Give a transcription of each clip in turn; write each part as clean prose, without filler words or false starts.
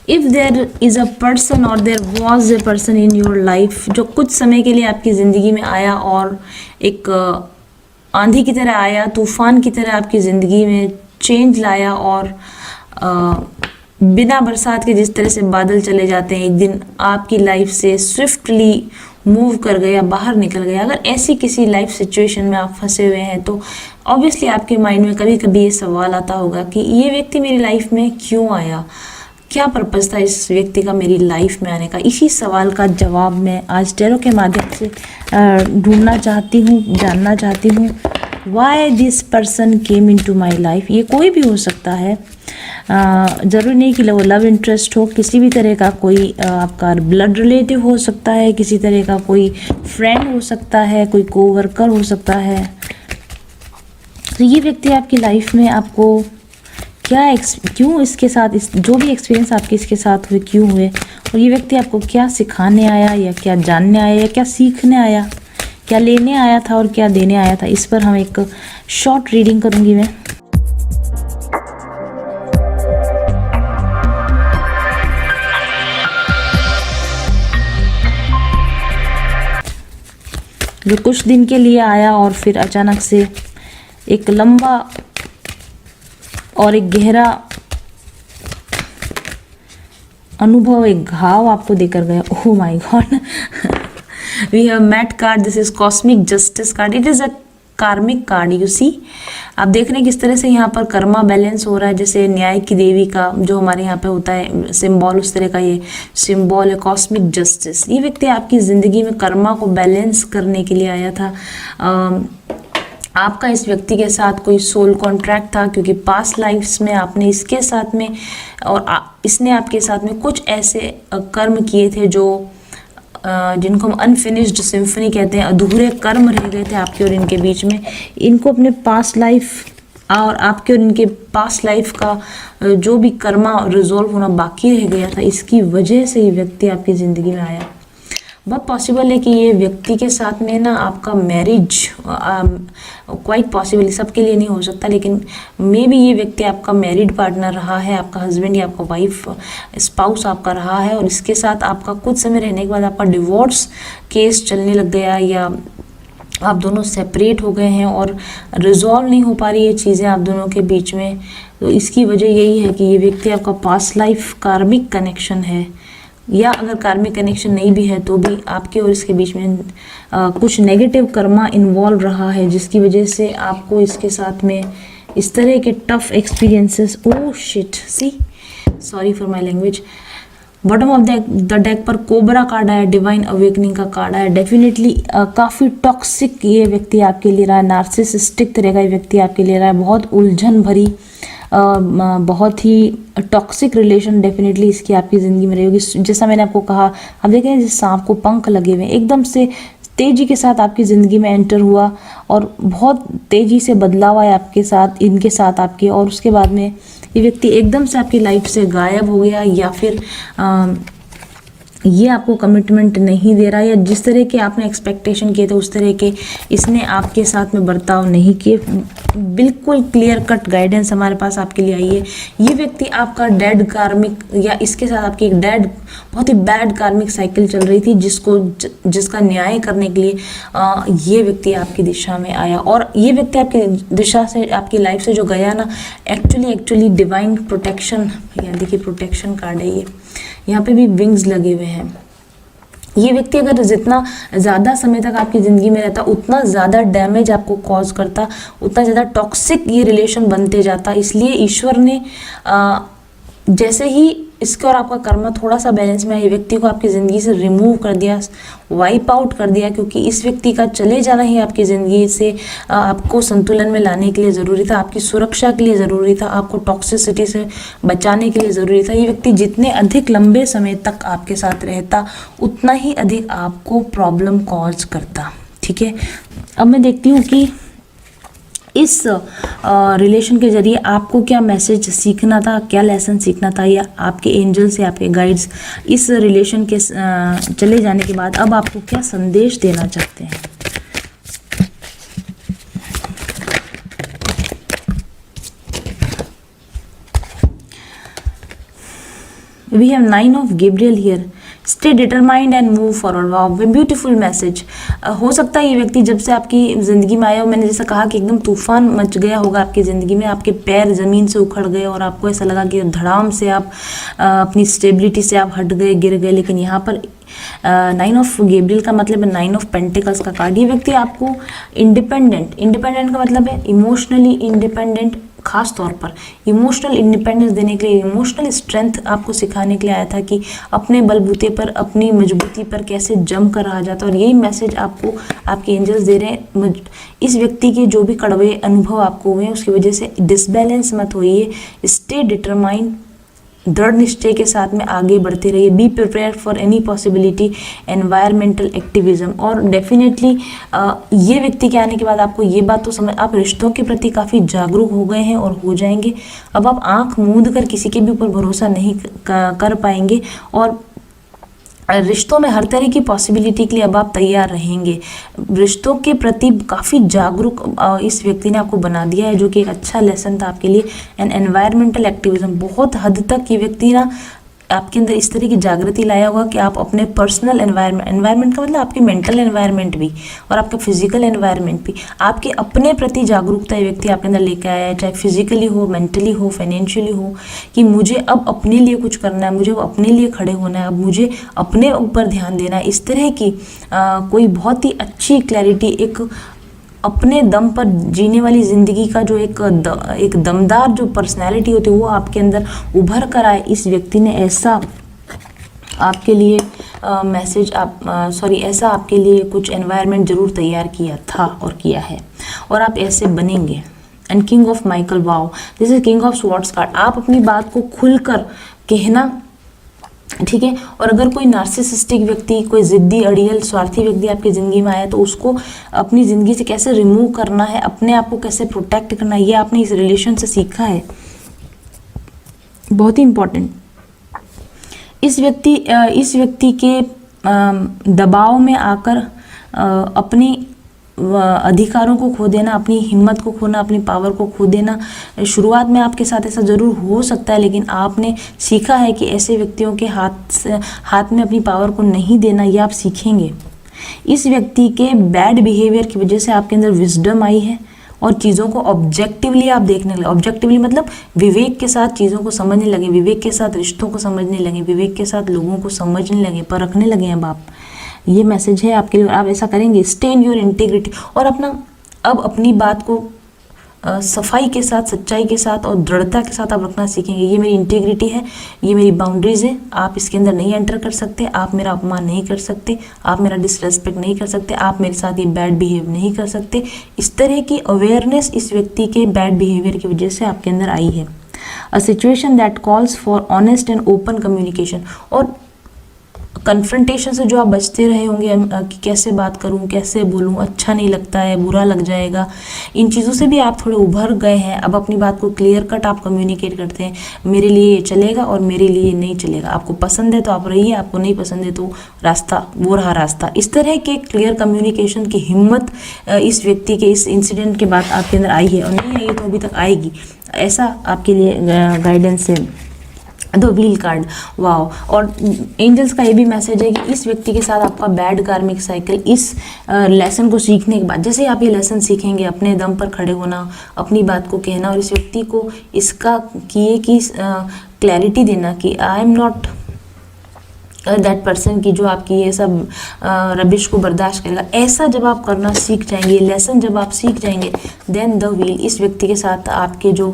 If there is a person और there was a person in your life जो कुछ समय के लिए आपकी ज़िंदगी में आया और एक आंधी की तरह आया, तूफान की तरह आपकी ज़िंदगी में चेंज लाया और बिना बरसात के जिस तरह से बादल चले जाते हैं एक दिन आपकी लाइफ से स्विफ्टली मूव कर गया, बाहर निकल गया। अगर ऐसी किसी लाइफ सिचुएशन में आप फंसे हुए हैं तो ऑब्वियसली आपके माइंड में कभी कभी ये सवाल आता होगा कि ये व्यक्ति मेरी लाइफ में क्यों आया, क्या पर्पज़ था इस व्यक्ति का मेरी लाइफ में आने का। इसी सवाल का जवाब मैं आज टैरो के माध्यम से ढूंढना चाहती हूँ, जानना चाहती हूँ। Why this person came into my life. ये कोई भी हो सकता है, ज़रूरी नहीं कि वो लव इंटरेस्ट हो, किसी भी तरह का कोई आपका ब्लड रिलेटिव हो सकता है, किसी तरह का कोई फ्रेंड हो सकता है, कोई कोवर्कर हो सकता है। तो ये व्यक्ति आपकी लाइफ में आपको क्या क्यों इसके साथ जो भी एक्सपीरियंस आपके इसके साथ हुए क्यों हुए, और ये व्यक्ति आपको क्या सिखाने आया या क्या जानने आया या क्या सीखने आया, क्या लेने आया था और क्या देने आया था, इस पर हम एक शॉर्ट रीडिंग करूँगी मैं। जो कुछ दिन के लिए आया और फिर अचानक से एक लंबा और एक गहरा अनुभव, एक घाव आपको देकर गया। Oh my God, we have met card, this is cosmic justice card, it is a karmic card. You see, आप देख रहे हैं किस तरह से यहाँ पर कर्मा बैलेंस हो रहा है, जैसे न्याय की देवी का जो हमारे यहाँ पे होता है सिंबल, उस तरह का ये सिंबल है कॉस्मिक जस्टिस। ये व्यक्ति आपकी ज़िंदगी में कर्मा को बैलेंस करने के लिए आया था। आपका इस व्यक्ति के साथ कोई सोल कॉन्ट्रैक्ट था, क्योंकि पास्ट लाइफ्स में आपने इसके साथ में और इसने आपके साथ में कुछ ऐसे कर्म किए थे जो जिनको हम अनफिनिश्ड सिम्फनी कहते हैं, अधूरे कर्म रह गए थे आपके और इनके बीच में। इनको अपने पास्ट लाइफ और आपके और इनके पास्ट लाइफ का जो भी कर्मा रिजॉल्व होना बाकी रह गया था, इसकी वजह से ये व्यक्ति आपकी ज़िंदगी में आया। बहुत पॉसिबल है कि ये व्यक्ति के साथ में ना आपका मैरिज क्वाइट पॉसिबल, सबके लिए नहीं हो सकता, लेकिन मे बी ये व्यक्ति आपका मैरिड पार्टनर रहा है, आपका हस्बैंड या आपका वाइफ स्पाउस आपका रहा है, और इसके साथ आपका कुछ समय रहने के बाद आपका डिवोर्स केस चलने लग गया या आप दोनों सेपरेट हो गए हैं और रिजॉल्व नहीं हो पा रही ये चीज़ें आप दोनों के बीच में। तो इसकी वजह यही है कि ये व्यक्ति आपका पास्ट लाइफ कार्मिक कनेक्शन है, या अगर कार्मिक कनेक्शन नहीं भी है तो भी आपके और इसके बीच में कुछ नेगेटिव कर्मा इन्वॉल्व रहा है, जिसकी वजह से आपको इसके साथ में इस तरह के tough experiences. Oh shit, see, sorry for my language. Bottom of the deck पर कोबरा कार्ड आया, डिवाइन अवेकनिंग का कार्ड आया। डेफिनेटली काफ़ी टॉक्सिक ये व्यक्ति आपके लिए रहा है, नार्सिसिस्टिक तरह का ये व्यक्ति आपके लिए रहा है, बहुत उलझन भरी बहुत ही टॉक्सिक रिलेशन डेफिनेटली इसकी आपकी ज़िंदगी में रहेगी। जैसा मैंने आपको कहा, आप देखें जिस सांप को पंख लगे हुए, एकदम से तेज़ी के साथ आपकी ज़िंदगी में एंटर हुआ और बहुत तेज़ी से बदलाव आया आपके साथ, इनके साथ आपके, और उसके बाद में ये व्यक्ति एकदम से आपकी लाइफ से गायब हो गया, या फिर ये आपको कमिटमेंट नहीं दे रहा, या जिस तरह के आपने एक्सपेक्टेशन किए थे उस तरह के इसने आपके साथ में बर्ताव नहीं किए। बिल्कुल क्लियर कट गाइडेंस हमारे पास आपके लिए आई है। ये व्यक्ति आपका डेड कार्मिक, या इसके साथ आपकी एक डेड बहुत ही बैड कार्मिक साइकिल चल रही थी, जिसका न्याय करने के लिए ये व्यक्ति आपकी दिशा में आया, और ये व्यक्ति आपकी दिशा से आपकी लाइफ से जो गया ना, एक्चुअली डिवाइन प्रोटेक्शन, या देखिए प्रोटेक्शन कार्ड है ये, यहाँ पे भी विंग्स लगे हुए हैं। ये व्यक्ति अगर जितना ज़्यादा समय तक आपकी ज़िंदगी में रहता, उतना ज़्यादा डैमेज आपको कॉज करता, उतना ज़्यादा टॉक्सिक ये रिलेशन बनते जाता। इसलिए ईश्वर ने जैसे ही इसके और आपका कर्म थोड़ा सा बैलेंस में, ये व्यक्ति को आपकी ज़िंदगी से रिमूव कर दिया, वाइप आउट कर दिया, क्योंकि इस व्यक्ति का चले जाना ही आपकी ज़िंदगी से आपको संतुलन में लाने के लिए ज़रूरी था, आपकी सुरक्षा के लिए ज़रूरी था, आपको टॉक्सिसिटी से बचाने के लिए ज़रूरी था। ये व्यक्ति जितने अधिक लंबे समय तक आपके साथ रहता, उतना ही अधिक आपको प्रॉब्लम कॉज करता। ठीक है, अब मैं देखती हूँ कि इस रिलेशन के जरिए आपको क्या मैसेज सीखना था, क्या लेसन सीखना था, या आपके एंजल से आपके गाइड्स इस रिलेशन के चले जाने के बाद अब आपको क्या संदेश देना चाहते हैं। We have 9 of Gabriel here, stay determined and move forward. Wow, beautiful message. हो सकता है ये व्यक्ति जब से आपकी ज़िंदगी में आया हो, मैंने जैसा कहा कि एकदम तूफान मच गया होगा आपकी ज़िंदगी में, आपके पैर ज़मीन से उखड़ गए और आपको ऐसा लगा कि धड़ाम से आप अपनी स्टेबिलिटी से आप हट गए, गिर गए। लेकिन यहाँ पर 9 ऑफ गैब्रियल का मतलब है 9 ऑफ पेंटिकल्स का कार्ड। ये व्यक्ति आपको इंडिपेंडेंट का मतलब है इमोशनली इंडिपेंडेंट, खास तौर पर इमोशनल इंडिपेंडेंस देने के लिए, इमोशनल स्ट्रेंथ आपको सिखाने के लिए आया था कि अपने बलबूते पर, अपनी मजबूती पर कैसे जम कर रहा जाता है। और यही मैसेज आपको आपके एंजल्स दे रहे हैं। इस व्यक्ति के जो भी कड़वे अनुभव आपको हुए हैं उसकी वजह से डिसबैलेंस मत होइए, स्टे डिटरमाइंड, दृढ़ निश्चय के साथ में आगे बढ़ते रहिए। Be prepare for any possibility, environmental activism. और डेफिनेटली ये व्यक्ति के आने के बाद आपको ये बात तो समझ, आप रिश्तों के प्रति काफ़ी जागरूक हो गए हैं और हो जाएंगे। अब आप आंख मूंद कर किसी के भी ऊपर भरोसा नहीं कर पाएंगे और रिश्तों में हर तरह की पॉसिबिलिटी के लिए अब आप तैयार रहेंगे। रिश्तों के प्रति काफ़ी जागरूक इस व्यक्ति ने आपको बना दिया है, जो कि एक अच्छा लेसन था आपके लिए। एंड एनवायरमेंटल एक्टिविज्म, बहुत हद तक ये व्यक्ति ना आपके अंदर इस तरह की जागृति लाया होगा कि आप अपने पर्सनल एनवायरनमेंट का मतलब आपके मेंटल एनवायरनमेंट भी और आपका फिजिकल एनवायरनमेंट भी, आपके अपने प्रति जागरूकता ये व्यक्ति आपके अंदर लेकर आया है, चाहे फिजिकली हो, मेंटली हो, फाइनेंशियली हो, कि मुझे अब अपने लिए कुछ करना है, मुझे अब अपने लिए खड़े होना है, अब मुझे अपने ऊपर ध्यान देना है। इस तरह की कोई बहुत ही अच्छी क्लैरिटी, एक अपने दम पर जीने वाली ज़िंदगी का जो एक दमदार जो पर्सनैलिटी होती है वो आपके अंदर उभर कर आए। इस व्यक्ति ने ऐसा आपके लिए मैसेज ऐसा आपके लिए कुछ एनवायरनमेंट ज़रूर तैयार किया था और किया है, और आप ऐसे बनेंगे। And king of Michael, wow, this is king of swords card. आप अपनी बात को खुलकर कहना, ठीक है। और अगर कोई नार्सिसिस्टिक व्यक्ति, कोई जिद्दी, अड़ियल, स्वार्थी व्यक्ति आपकी ज़िंदगी में आया तो उसको अपनी ज़िंदगी से कैसे रिमूव करना है, अपने आप को कैसे प्रोटेक्ट करना है, ये आपने इस रिलेशन से सीखा है। बहुत ही इम्पोर्टेंट। इस व्यक्ति के दबाव में आकर अपनी अधिकारों को खो देना, अपनी हिम्मत को खोना, अपनी पावर को खो देना, शुरुआत में आपके साथ ऐसा ज़रूर हो सकता है, लेकिन आपने सीखा है कि ऐसे व्यक्तियों के हाथ में अपनी पावर को नहीं देना, ये आप सीखेंगे। इस व्यक्ति के बैड बिहेवियर की वजह से आपके अंदर विजडम आई है और चीज़ों को ऑब्जेक्टिवली आप देखने लगे। ऑब्जेक्टिवली मतलब विवेक के साथ चीज़ों को समझने लगे, विवेक के साथ रिश्तों को समझने लगे, विवेक के साथ लोगों को समझने लगे, परखने लगे अब आप। ये मैसेज है आपके लिए, आप ऐसा करेंगे। स्टे इन योर इंटीग्रिटी, और अब अपनी बात को सफाई के साथ, सच्चाई के साथ और दृढ़ता के साथ आप रखना सीखेंगे। ये मेरी इंटीग्रिटी है, ये मेरी बाउंड्रीज है, आप इसके अंदर नहीं एंटर कर सकते, आप मेरा अपमान नहीं कर सकते, आप मेरा डिसरेस्पेक्ट नहीं कर सकते, आप मेरे साथ ये बैड बिहेव नहीं कर सकते। इस तरह की अवेयरनेस इस व्यक्ति के बैड बिहेवियर की वजह से आपके अंदर आई है। A situation that calls for honest and open communication, और कन्फ्रंटेशन से जो आप बचते रहे होंगे कि कैसे बात करूं, कैसे बोलूं, अच्छा नहीं लगता है, बुरा लग जाएगा, इन चीज़ों से भी आप थोड़े उभर गए हैं। अब अपनी बात को क्लियर कट आप कम्युनिकेट करते हैं, मेरे लिए ये चलेगा और मेरे लिए नहीं चलेगा, आपको पसंद है तो आप रहिए, आपको नहीं पसंद है तो रास्ता वो रहा रास्ता। इस तरह के क्लियर कम्युनिकेशन की हिम्मत इस व्यक्ति के इस इंसिडेंट के बाद आपके अंदर आई है, और नहीं आई तो अभी तक आएगी, ऐसा आपके लिए गाइडेंस है। The wheel card, wow. और एंजल्स का ये भी मैसेज है कि इस व्यक्ति के साथ आपका बैड कार्मिक साइकिल, इस लेसन को सीखने के बाद, जैसे आप ये लेसन सीखेंगे, अपने दम पर खड़े होना, अपनी बात को कहना और इस व्यक्ति को इसका किए कि क्लैरिटी देना कि I am not that person की जो आपकी ये सब रबिश को बर्दाश्त करेगा, ऐसा जब आप करना सीख जाएंगे, लेसन जब आप सीख जाएंगे, देन द व्हील, इस व्यक्ति के साथ आपके जो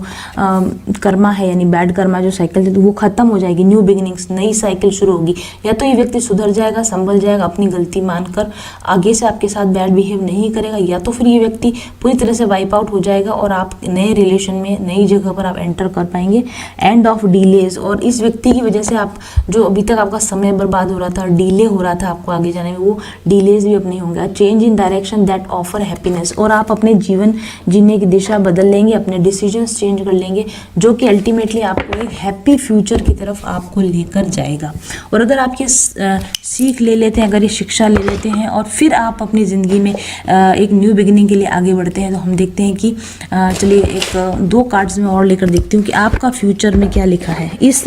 कर्मा है, यानी बैड कर्मा जो साइकिल है, तो वो ख़त्म हो जाएगी, न्यू बिगिनिंग्स, नई साइकिल शुरू होगी। या तो ये व्यक्ति सुधर जाएगा, संभल जाएगा, अपनी गलती मानकर आगे से आपके साथ बैड बिहेव नहीं करेगा, या तो फिर ये व्यक्ति पूरी तरह से वाइप आउट हो जाएगा और आप नए रिलेशन में, नई जगह पर आप एंटर कर पाएंगे। एंड ऑफ डिलेज, और इस व्यक्ति की वजह से आप जो अभी तक आपका समय बर्बाद हो रहा था, डिले हो रहा था आपको आगे जाने में, वो डिलेज भी अब नहीं होंगे। Change in direction that offer happiness, और आप अपने जीवन जीने की दिशा बदल लेंगे, अपने डिसीजंस चेंज कर लेंगे, जो कि अल्टीमेटली आपको एक हैप्पी फ्यूचर की तरफ आपको लेकर जाएगा। और अगर आप ये सीख ले लेते हैं, अगर ये शिक्षा ले लेते हैं और फिर आप अपनी ज़िंदगी में एक न्यू बिगिनिंग के लिए आगे बढ़ते हैं, तो हम देखते हैं कि चलिए एक 2 कार्ड्स में और लेकर देखती हूँ कि आपका फ्यूचर में क्या लिखा है इस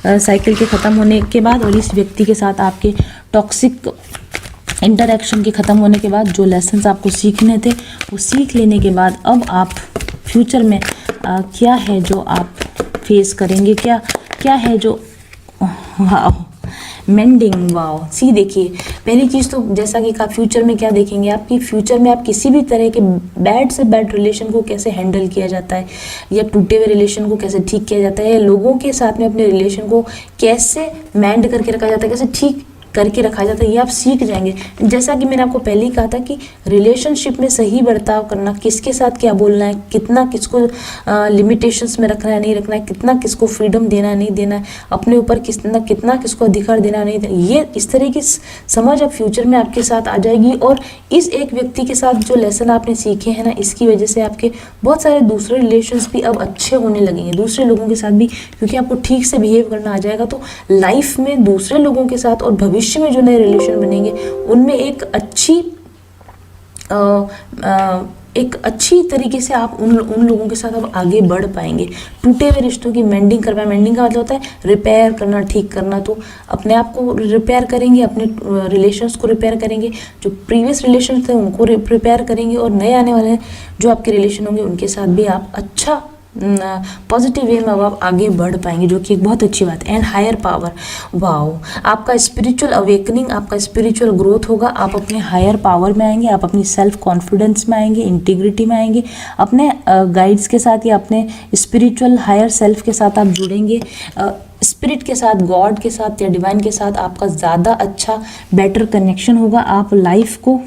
साइकिल के ख़त्म होने के बाद, और इस व्यक्ति के साथ आपके टॉक्सिक इंटरैक्शन के ख़त्म होने के बाद जो लेसन्स आपको सीखने थे वो सीख लेने के बाद अब आप फ्यूचर में क्या है जो आप फेस करेंगे, क्या है जो मेंडिंग। वाओ, सी देखिए, पहली चीज़ तो जैसा कि कहा, फ्यूचर में क्या देखेंगे आपकी फ्यूचर में आप किसी भी तरह के बैड से बैड रिलेशन को कैसे हैंडल किया जाता है, या टूटे हुए रिलेशन को कैसे ठीक किया जाता है, या लोगों के साथ में अपने रिलेशन को कैसे मेंड करके रखा जाता है, कैसे ठीक करके रखा जाता है, ये आप सीख जाएंगे। जैसा कि मैंने आपको पहले ही कहा था कि रिलेशनशिप में सही बर्ताव करना, किसके साथ क्या बोलना है, कितना किसको लिमिटेशंस में रखना है नहीं रखना है, कितना किसको फ्रीडम देना है नहीं देना है, अपने ऊपर कितना किसको अधिकार देना नहीं देना, ये इस तरह की समझ अब फ्यूचर में आपके साथ आ जाएगी। और इस एक व्यक्ति के साथ जो लेसन आपने सीखे हैं ना, इसकी वजह से आपके बहुत सारे दूसरे रिलेशंस भी अब अच्छे होने लगेंगे, दूसरे लोगों के साथ भी, क्योंकि आपको ठीक से बिहेव करना आ जाएगा। तो लाइफ में दूसरे लोगों के साथ और भविष्य में जो नए रिलेशन बनेंगे उनमें एक अच्छी तरीके से आप उन लोगों के साथ अब आगे बढ़ पाएंगे। टूटे हुए रिश्तों की मेंडिंग कर पाए। मेंडिंग का मतलब होता है रिपेयर करना, ठीक करना। तो अपने आप को रिपेयर करेंगे, अपने रिलेशंस को रिपेयर करेंगे, जो प्रीवियस रिलेशन थे उनको रिपेयर करेंगे, और नए आने वाले जो आपके रिलेशन होंगे उनके साथ भी आप अच्छा पॉजिटिव वे में अब आप आगे बढ़ पाएंगे, जो कि एक बहुत अच्छी बात है। एंड हायर पावर, वाओ, आपका स्पिरिचुअल अवेकनिंग, आपका स्पिरिचुअल ग्रोथ होगा, आप अपने हायर पावर में आएंगे, आप अपनी सेल्फ कॉन्फिडेंस में आएंगे, इंटीग्रिटी में आएंगे, अपने गाइड्स के साथ या अपने स्पिरिचुअल हायर सेल्फ के साथ आप जुड़ेंगे। स्पिरिट के साथ, गॉड के साथ या डिवाइन के साथ आपका ज़्यादा अच्छा बेटर कनेक्शन होगा। आप लाइफ को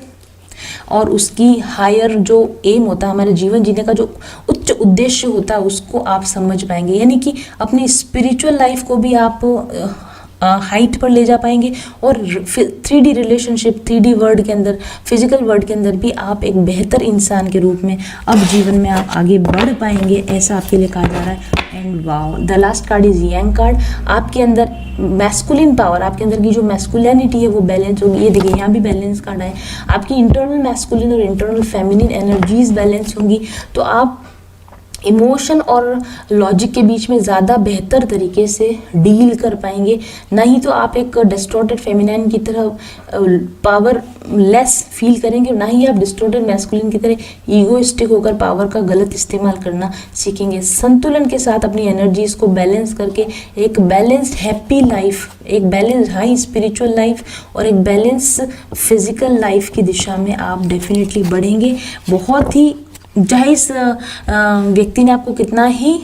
और उसकी हायर जो एम होता है, हमारे जीवन जीने का जो उच्च उद्देश्य होता है, उसको आप समझ पाएंगे। यानी कि अपनी स्पिरिचुअल लाइफ को भी आप हाइट पर ले जा पाएंगे, और 3D रिलेशनशिप, 3D वर्ल्ड के अंदर, फिजिकल वर्ल्ड के अंदर भी आप एक बेहतर इंसान के रूप में अब जीवन में आप आगे बढ़ पाएंगे, ऐसा आपके लिए कहा जा रहा है। And wow, the last card is young card. आपके अंदर मैस्कुलिन पावर, आपके अंदर की जो मैस्कुलिनिटी है वो बैलेंस होगी। ये देखिए, यहाँ भी बैलेंस कार्ड है। आपकी इंटरनल मैस्कुलिन और इंटरनल फेमिनिन एनर्जीज बैलेंस होंगी, तो आप इमोशन और लॉजिक के बीच में ज़्यादा बेहतर तरीके से डील कर पाएंगे। नहीं तो आप एक डिस्टॉर्टेड फेमिनाइन की तरह पावर लेस फील करेंगे, ना ही आप डिस्टॉर्टेड मैस्कुलिन की तरह ईगोइस्टिक होकर पावर का गलत इस्तेमाल करना सीखेंगे। संतुलन के साथ अपनी एनर्जीज को बैलेंस करके एक बैलेंस्ड हैप्पी लाइफ, एक बैलेंस हाई स्पिरिचुअल लाइफ और एक बैलेंस फिजिकल लाइफ की दिशा में आप डेफिनेटली बढ़ेंगे। बहुत ही, चाहे इस व्यक्ति ने आपको कितना ही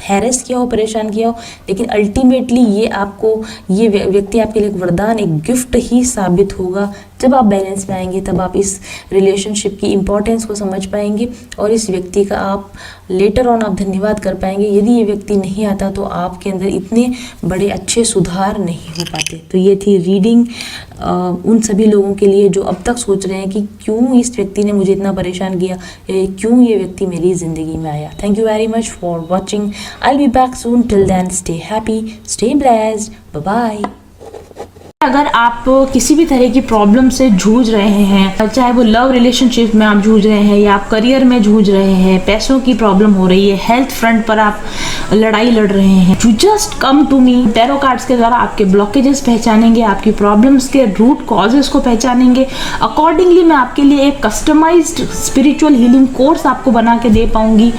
हैरेस किया हो, परेशान किया हो, लेकिन अल्टीमेटली ये व्यक्ति आपके लिए एक वरदान, एक गिफ्ट ही साबित होगा। जब आप बैलेंस में आएंगे तब आप इस रिलेशनशिप की इम्पोर्टेंस को समझ पाएंगे, और इस व्यक्ति का आप लेटर ऑन आप धन्यवाद कर पाएंगे। यदि ये व्यक्ति नहीं आता तो आपके अंदर इतने बड़े अच्छे सुधार नहीं हो पाते। तो ये थी रीडिंग उन सभी लोगों के लिए जो अब तक सोच रहे हैं कि क्यों इस व्यक्ति ने मुझे इतना परेशान किया, क्यों ये व्यक्ति मेरी ज़िंदगी में आया। Thank you very much for watching. I will be back soon. Till then stay happy, stay blessed, bye bye. अगर आप किसी भी तरह की प्रॉब्लम से जूझ रहे हैं, चाहे वो लव रिलेशनशिप में आप जूझ रहे हैं या आप करियर में जूझ रहे हैं, पैसों की प्रॉब्लम हो रही है, हेल्थ फ्रंट पर आप लड़ाई लड़ रहे हैं, you just come to me. Tarot cards के द्वारा आपके ब्लॉकेजेस पहचानेंगे, आपकी प्रॉब्लम्स के रूट कॉजेस को पहचानेंगे। अकॉर्डिंगली मैं आपके लिए एक कस्टमाइज्ड स्पिरिचुअल हीलिंग कोर्स आपको बना के दे पाऊंगी।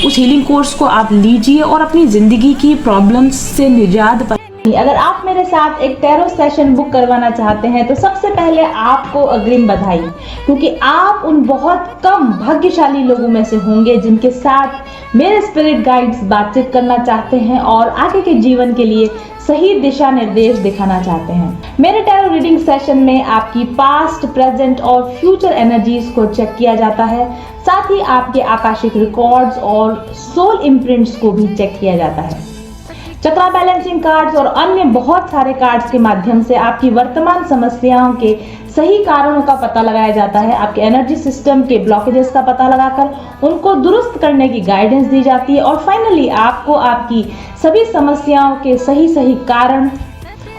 उस हीलिंग कोर्स को आप लीजिए और अपनी ज़िंदगी की प्रॉब्लम्स से निजात पाइए। अगर आप मेरे साथ एक टैरो सेशन बुक करवाना चाहते हैं तो सबसे पहले आपको अग्रिम बधाई, क्योंकि आप उन बहुत कम भाग्यशाली लोगों में से होंगे जिनके साथ मेरे स्पिरिट गाइड्स बातचीत करना चाहते हैं और आगे के जीवन के लिए सही दिशा निर्देश दिखाना चाहते हैं। मेरे टैरो रीडिंग सेशन में आपकी पास्ट, प्रेजेंट और फ्यूचर एनर्जीज को चेक किया जाता है। साथ ही आपके आकाशिक रिकॉर्ड्स और सोल इम्प्रिंट्स को भी चेक किया जाता है। चक्रा बैलेंसिंग कार्ड्स और अन्य बहुत सारे कार्ड्स के माध्यम से आपकी वर्तमान समस्याओं के सही कारणों का पता लगाया जाता है। आपके एनर्जी सिस्टम के ब्लॉकेजेस का पता लगाकर उनको दुरुस्त करने की गाइडेंस दी जाती है और फाइनली आपको आपकी सभी समस्याओं के सही कारण,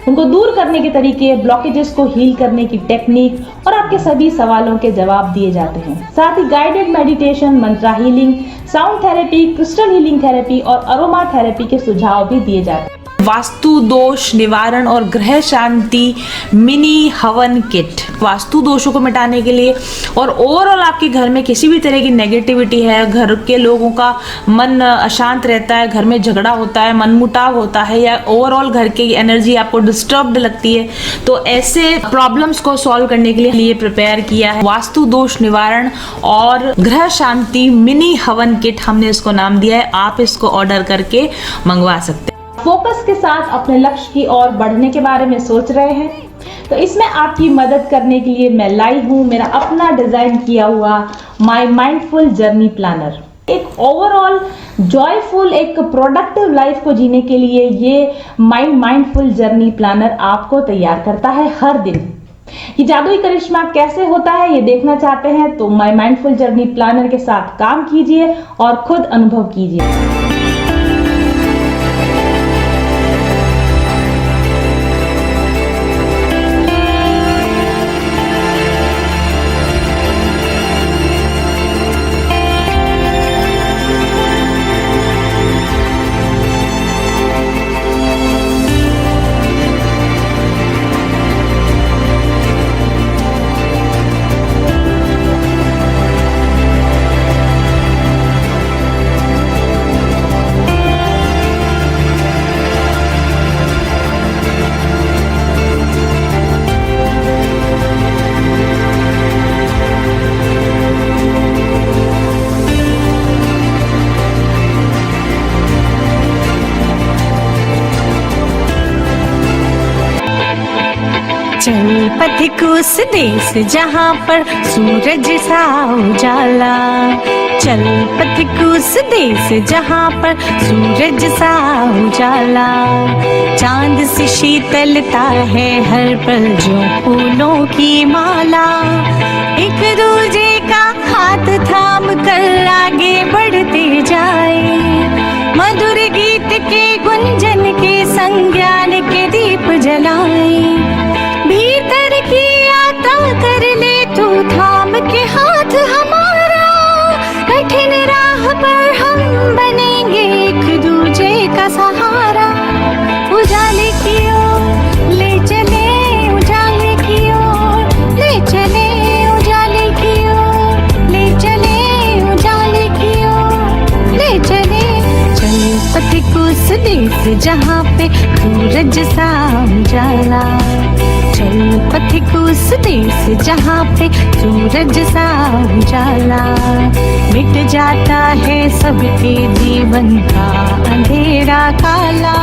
उनको दूर करने के तरीके, ब्लॉकेजेस को हील करने की टेक्निक और आपके सभी सवालों के जवाब दिए जाते हैं। साथ ही guided meditation, mantra healing, sound therapy, crystal healing therapy और अरोमा थेरेपी के सुझाव भी दिए जाते हैं। वास्तु दोष निवारण और ग्रह शांति मिनी हवन किट, वास्तु दोषों को मिटाने के लिए और ओवरऑल आपके घर में किसी भी तरह की नेगेटिविटी है, घर के लोगों का मन अशांत रहता है, घर में झगड़ा होता है, मनमुटाव होता है या ओवरऑल घर की एनर्जी आपको डिस्टर्ब्ड लगती है, तो ऐसे प्रॉब्लम्स को सॉल्व करने के लिए प्रिपेयर किया है वास्तु दोष निवारण और ग्रह शांति मिनी हवन किट, हमने इसको नाम दिया है। आप इसको ऑर्डर करके मंगवा सकते हैं। फोकस के साथ अपने लक्ष्य की ओर बढ़ने के बारे में सोच रहे हैं तो इसमें आपकी मदद करने के लिए मैं लाई हूँ मेरा अपना डिजाइन किया हुआ माय माइंडफुल जर्नी प्लानर। एक ओवरऑल जॉयफुल, एक प्रोडक्टिव लाइफ को जीने के लिए ये माय माइंडफुल जर्नी प्लानर आपको तैयार करता है हर दिन। ये जादुई करिश्मा कैसे होता है ये देखना चाहते हैं तो माय माइंडफुल जर्नी प्लानर के साथ काम कीजिए और खुद अनुभव कीजिए। चल पथिक उस देश जहाँ पर सूरज सा उजाला, चल पथिक उस देश जहाँ पर सूरज सा उजाला, चांद सी शीतलता है हर पल जो फूलों की माला, एक दूजे का हाथ थाम कर आगे बढ़ते जाए, मधुर गीत के गुंजन के संज्ञान के दीप जलाए, भीतर की यात्रा कर ले तू थाम के हाथ हमारा, कठिन राह पर हम बनेंगे एक दूजे का सहारा, उजाले की ओर ले चले, उजाले की ओर ले चले, उजाले की ओर ले चले, उजाले की ओर ले चले, चल पथिक उस देश जहाँ पे सूरज सा उजाला, चल पथिक उस देश जहाँ पे सूरज सा उजाला, मिट जाता है सबके जीवन का अंधेरा काला,